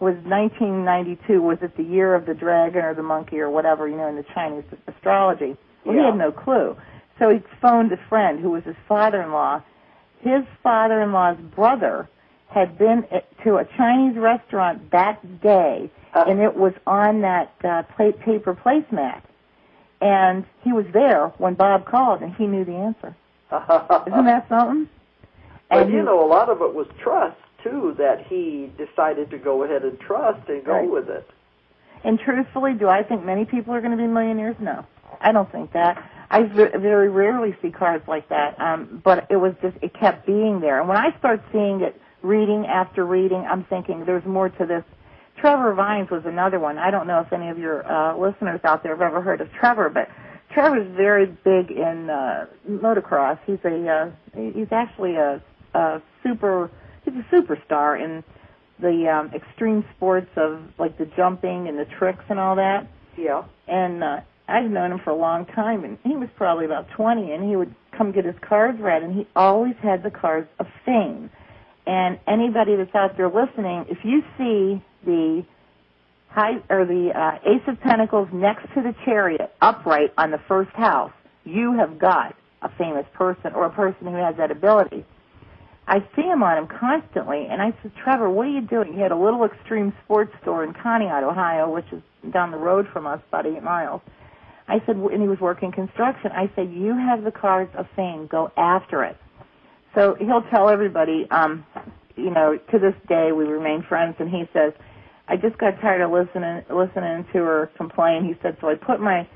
was 1992. Was it the year of the dragon or the monkey or whatever, in the Chinese astrology? Well, he had no clue. So he phoned a friend who was his father-in-law. His father-in-law's brother had been to a Chinese restaurant that day, and it was on that paper placemat. And he was there when Bob called, and he knew the answer. Isn't that something? But, a lot of it was trust, too, that he decided to go ahead and trust and go with it. And truthfully, do I think many people are going to be millionaires? No, I don't think that. I very rarely see cards like that, but it kept being there. And when I start seeing it reading after reading, I'm thinking there's more to this. Trevor Vines was another one. I don't know if any of your listeners out there have ever heard of Trevor, but Trevor's very big in motocross. He's actually he's a superstar in the extreme sports of like the jumping and the tricks and all that. Yeah. And I've known him for a long time, and he was probably about 20, and he would come get his cards read, and he always had the cards of fame. And anybody that's out there listening, if you see the Ace of Pentacles next to the Chariot upright on the first house, you have got a famous person or a person who has that ability. I see him on him constantly, and I said, Trevor, what are you doing? He had a little extreme sports store in Conneaut, Ohio, which is down the road from us, about 8 miles. I said, and he was working construction. I said, you have the cards of fame. Go after it. So he'll tell everybody, to this day we remain friends, and he says, I just got tired of listening to her complain. He said, so I put my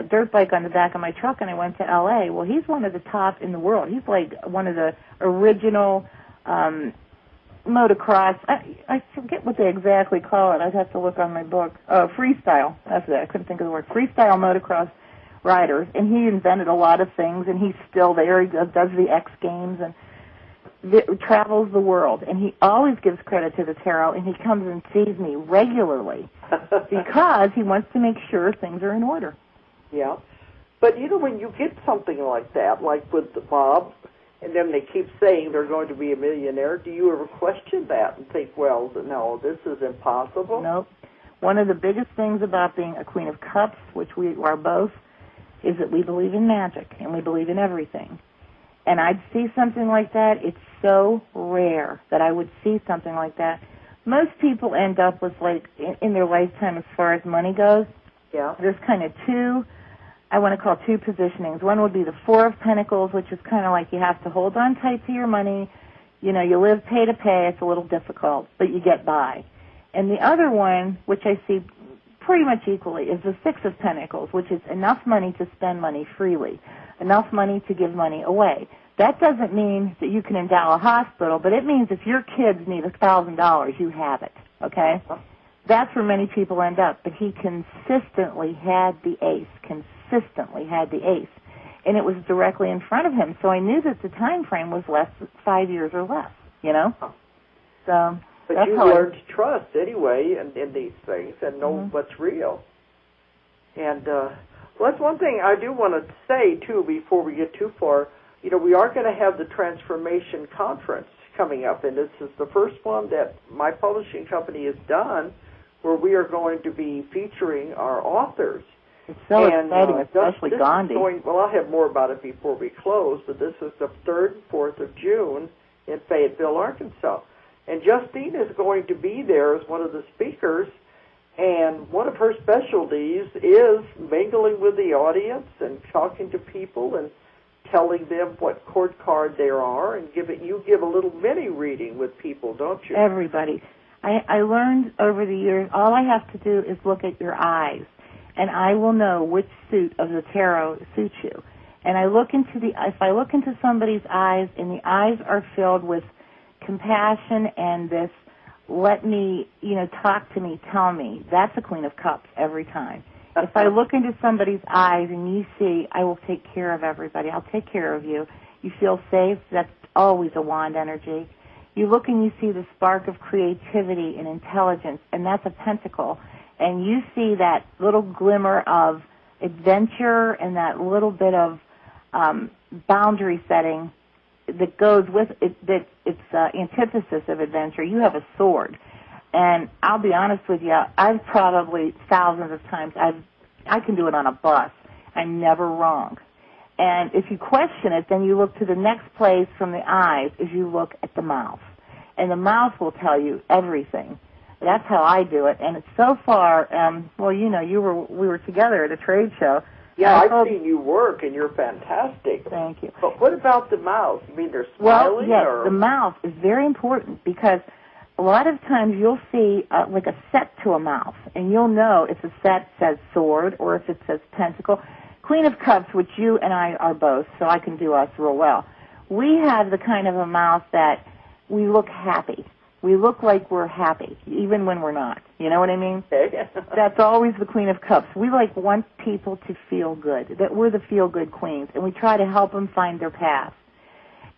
dirt bike on the back of my truck, and I went to L.A. Well, he's one of the top in the world. He's like one of the original motocross. I forget what they exactly call it. I'd have to look on my book. Freestyle. That's it. I couldn't think of the word. Freestyle motocross riders. And he invented a lot of things, and he's still there. He does the X Games and travels the world. And he always gives credit to the tarot, and he comes and sees me regularly because he wants to make sure things are in order. Yeah. But, when you get something like that, like with the Bob, and then they keep saying they're going to be a millionaire, do you ever question that and think, well, no, this is impossible? Nope. One of the biggest things about being a Queen of Cups, which we are both, is that we believe in magic, and we believe in everything. And I'd see something like that. It's so rare that I would see something like that. Most people end up with, like, in their lifetime as far as money goes, there's kind of two positionings. One would be the Four of Pentacles, which is kind of like you have to hold on tight to your money. You live pay to pay. It's a little difficult, but you get by. And the other one, which I see pretty much equally, is the Six of Pentacles, which is enough money to spend money freely, enough money to give money away. That doesn't mean that you can endow a hospital, but it means if your kids need $1,000, you have it, okay? That's where many people end up. But he consistently had the ace, and it was directly in front of him. So I knew that the time frame was 5 years or less, So but you learn to trust anyway in these things and know what's real. And that's one thing I do want to say, too, before we get too far. We are going to have the Transformation Conference coming up, and this is the first one that my publishing company has done where we are going to be featuring our authors. It's so exciting, especially Gandhi. I'll have more about it before we close, but this is the 3rd and 4th of June in Fayetteville, Arkansas. And Justine is going to be there as one of the speakers, and one of her specialties is mingling with the audience and talking to people and telling them what court card there are, and you give a little mini reading with people, don't you? Everybody. I learned over the years, all I have to do is look at your eyes, and I will know which suit of the tarot suits you. And if I look into somebody's eyes, and the eyes are filled with compassion and this, let me, talk to me, tell me, that's a Queen of Cups every time. If I look into somebody's eyes and you see, I will take care of everybody, I'll take care of you, you feel safe, that's always a wand energy. You look and you see the spark of creativity and intelligence, and that's a pentacle. And you see that little glimmer of adventure and that little bit of boundary setting that goes with it, that it's antithesis of adventure. You have a sword. And I'll be honest with you, I've probably thousands of times, I can do it on a bus. I'm never wrong. And if you question it, then you look to the next place from the eyes is you look at the mouth. And the mouth will tell you everything. That's how I do it. And it's so far, well, you know, we were together at a trade show. Yeah, I've seen you work, and you're fantastic. Thank you. But what about the mouth? You mean they're smiling? Well, yes, or? The mouth is very important because a lot of times you'll see like a set to a mouth, and you'll know if the set says sword or if it says pentacle. Queen of Cups, which you and I are both, so I can do us real well. We have the kind of a mouth that we look happy. We look like we're happy, even when we're not. You know what I mean? That's always the Queen of Cups. We want people to feel good, that we're the feel-good queens, and we try to help them find their path.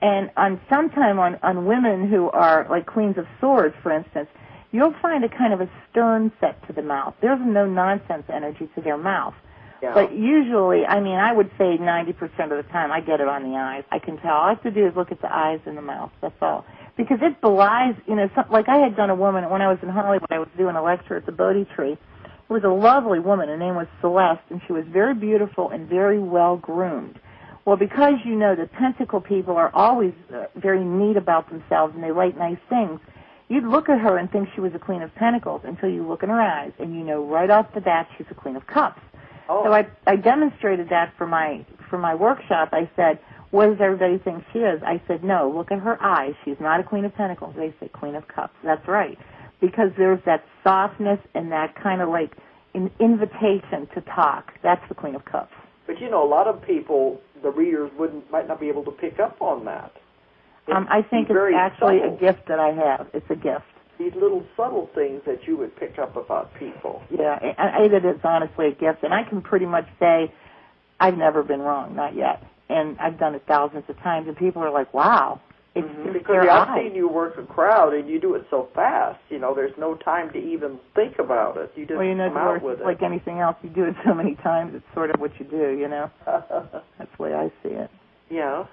And sometimes on women who are like Queens of Swords, for instance, you'll find a kind of a stern set to the mouth. There's no nonsense energy to their mouth. Yeah. But usually, I mean, I would say 90% of the time I get it on the eyes. I can tell. All I have to do is look at the eyes and the mouth. That's all. Because it belies, you know, like I had done a woman, when I was in Hollywood, I was doing a lecture at the Bodhi Tree. It was a lovely woman. Her name was Celeste, and she was very beautiful and very well-groomed. Well, because you know the Pentacle people are always very neat about themselves and they like nice things, you'd look at her and think she was a Queen of Pentacles until you look in her eyes, and you know right off the bat she's a Queen of Cups. Oh. So I demonstrated that for my workshop. I said, what does everybody think she is? I said, no, look at her eyes. She's not a Queen of Pentacles. They say Queen of Cups. That's right. Because there's that softness and that kind of like an invitation to talk. That's the Queen of Cups. But, you know, a lot of people, the readers, might not be able to pick up on that. I think it's actually subtle. A gift that I have. It's a gift. These little subtle things that you would pick up about people. Yeah, it's honestly a gift. And I can pretty much say I've never been wrong, not yet. And I've done it thousands of times, and people are like, wow. It's because I've seen you work a crowd, and you do it so fast. You know, there's no time to even think about it. You just come out with it. Like anything else, you do it so many times, it's sort of what you do, you know. That's the way I see it. Yeah.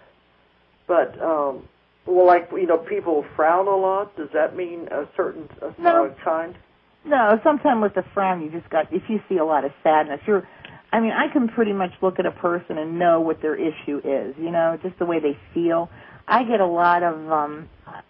But, well, like, you know, people frown a lot. Does that mean a certain kind? No, sometimes with the frown, if you see a lot of sadness, I can pretty much look at a person and know what their issue is, you know, just the way they feel. I get a lot of,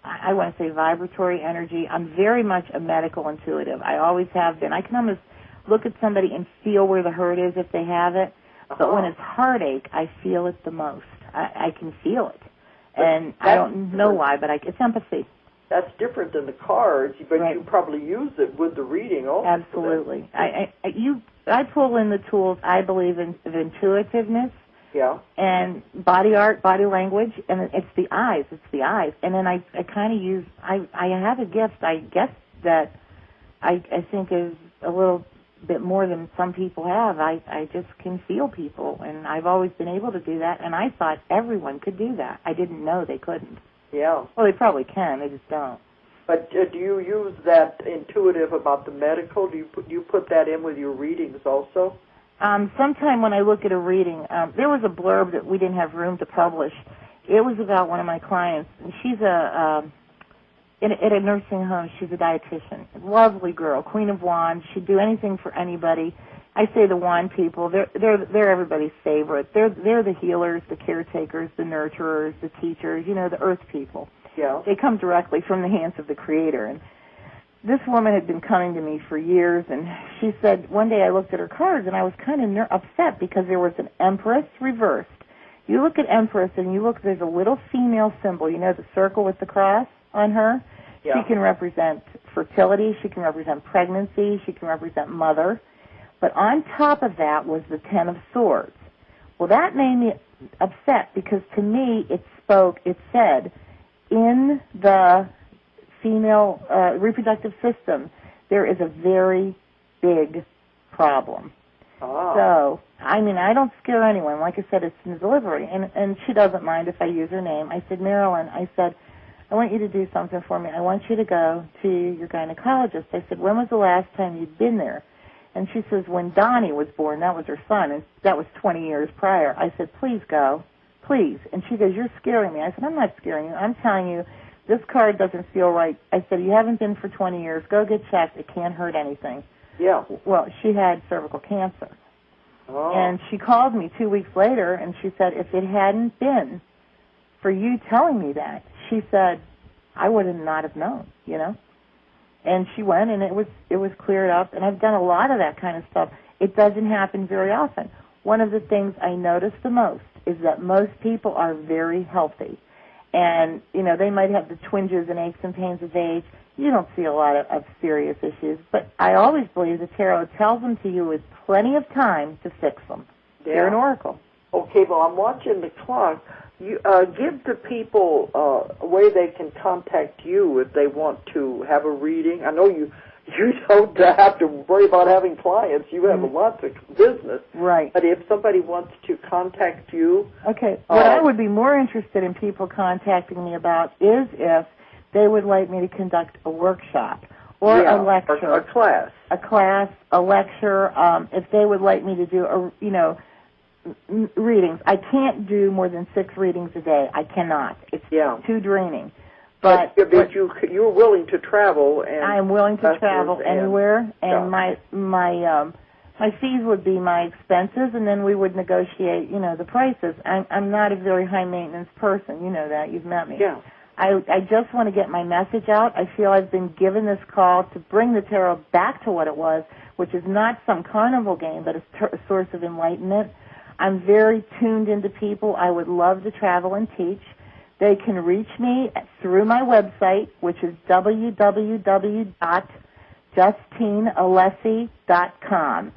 I want to say vibratory energy. I'm very much a medical intuitive. I always have been. I can almost look at somebody and feel where the hurt is if they have it. But when it's heartache, I feel it the most. I can feel it. And I don't know why, but it's empathy. That's different than the cards, but right. You probably use it with the reading also. Absolutely. I pull in the tools, I believe, of intuitiveness. Yeah. And body art, body language, and it's the eyes. And then I kind of use, I have a gift, I guess, that I think is a little bit more than some people have. I just can feel people, and I've always been able to do that, and I thought everyone could do that. I didn't know they couldn't. Yeah. Well, they probably can, they just don't. But do you use that intuitive about the medical? Do you put that in with your readings also? Sometime when I look at a reading, there was a blurb that we didn't have room to publish. It was about one of my clients. She's at a nursing home. She's a dietitian. Lovely girl, Queen of Wands. She'd do anything for anybody. I say the wand people. They're everybody's favorite. They're the healers, the caretakers, the nurturers, the teachers. You know, the earth people. Yeah. They come directly from the hands of the Creator. And this woman had been coming to me for years, and she said, one day I looked at her cards, and I was kind of upset because there was an Empress reversed. You look at Empress, and there's a little female symbol, you know, the circle with the cross on her. Yeah. She can represent fertility. She can represent pregnancy. She can represent mother. But on top of that was the Ten of Swords. Well, that made me upset because to me it said, in the female reproductive system, there is a very big problem. Oh. So, I don't scare anyone. Like I said, it's in delivery. And she doesn't mind if I use her name. I said, Marilyn, I want you to do something for me. I want you to go to your gynecologist. I said, when was the last time you'd been there? And she says, when Donnie was born, that was her son, and that was 20 years prior. I said, please go, please. And she goes, you're scaring me. I said, I'm not scaring you. I'm telling you this card doesn't feel right. I said, you haven't been for 20 years. Go get checked. It can't hurt anything. Yeah. Well, she had cervical cancer. Oh. And she called me 2 weeks later, and she said, if it hadn't been for you telling me that, she said, I would not have known, you know. And she went, and it was cleared up. And I've done a lot of that kind of stuff. It doesn't happen very often. One of the things I notice the most is that most people are very healthy. And, you know, they might have the twinges and aches and pains of age. You don't see a lot of serious issues. But I always believe the tarot tells them to you with plenty of time to fix them. Yeah. They're an oracle. Okay, well, I'm watching the clock. You give the people a way they can contact you if they want to have a reading. I know you don't have to worry about having clients. You have lots of business. Right. But if somebody wants to contact you... Okay. What I would be more interested in people contacting me about is if they would like me to conduct a workshop or a lecture. Or a class. A lecture. If they would like me to do, readings. I can't do more than 6 readings a day. I cannot. It's too draining. But you're willing to travel, and I am willing to travel anywhere, and my fees would be my expenses, and then we would negotiate, the prices. I'm not a very high maintenance person. You know that. You've met me. Yeah. I just want to get my message out. I feel I've been given this call to bring the tarot back to what it was, which is not some carnival game, but a source of enlightenment. I'm very tuned into people. I would love to travel and teach. They can reach me through my website, which is www.justinealessi.com.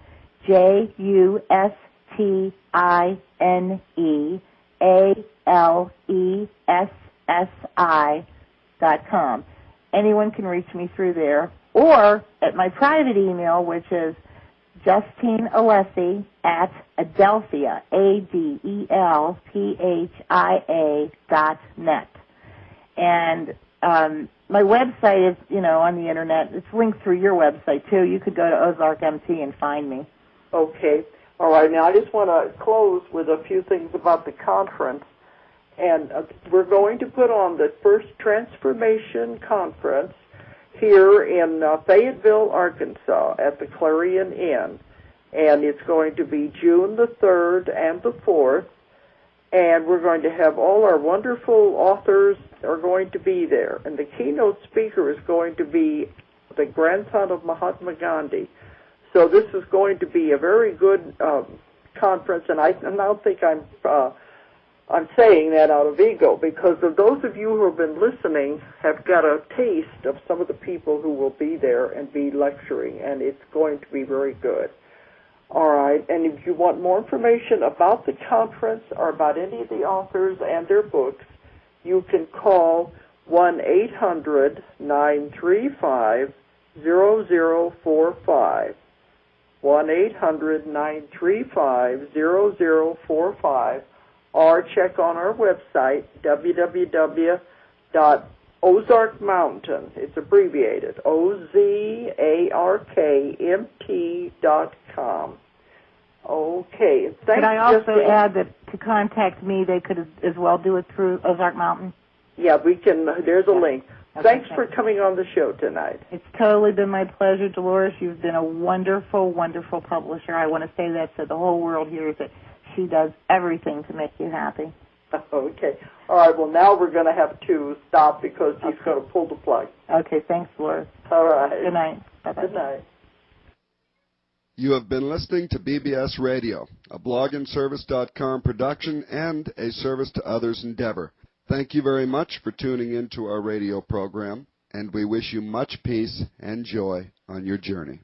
JUSTINEALESSI.com. Anyone can reach me through there, or at my private email, which is Justine Alessi at Adelphia, ADELPHIA.net. And my website is, on the Internet. It's linked through your website, too. You could go to Ozark MT and find me. Okay. All right. Now, I just want to close with a few things about the conference. And we're going to put on the first Transformation Conference here in Fayetteville, Arkansas, at the Clarion Inn. And it's going to be June the 3rd and the 4th. And we're going to have all our wonderful authors are going to be there. And the keynote speaker is going to be the grandson of Mahatma Gandhi. So this is going to be a very good conference. And I don't think I'm saying that out of ego, because of those of you who have been listening have got a taste of some of the people who will be there and be lecturing, and it's going to be very good. All right, and if you want more information about the conference or about any of the authors and their books, you can call 1-800-935-0045, 1-800-935-0045, or check on our website, www.ozarkmountain. It's abbreviated, OZARKMT.com. Okay. Could I also add that to contact me, they could as well do it through Ozark Mountain? Yeah, we can. There's a link. Okay, thanks for coming on the show tonight. It's totally been my pleasure, Dolores. You've been a wonderful, wonderful publisher. I want to say that so the whole world hears it. She does everything to make you happy. Okay. All right, well, now we're going to have to stop because he's going to pull the plug. Okay, thanks, Dolores. All right. Good night. Bye-bye. Good night. You have been listening to BBS Radio, a blogandservice.com production and a service to others' endeavor. Thank you very much for tuning in to our radio program, and we wish you much peace and joy on your journey.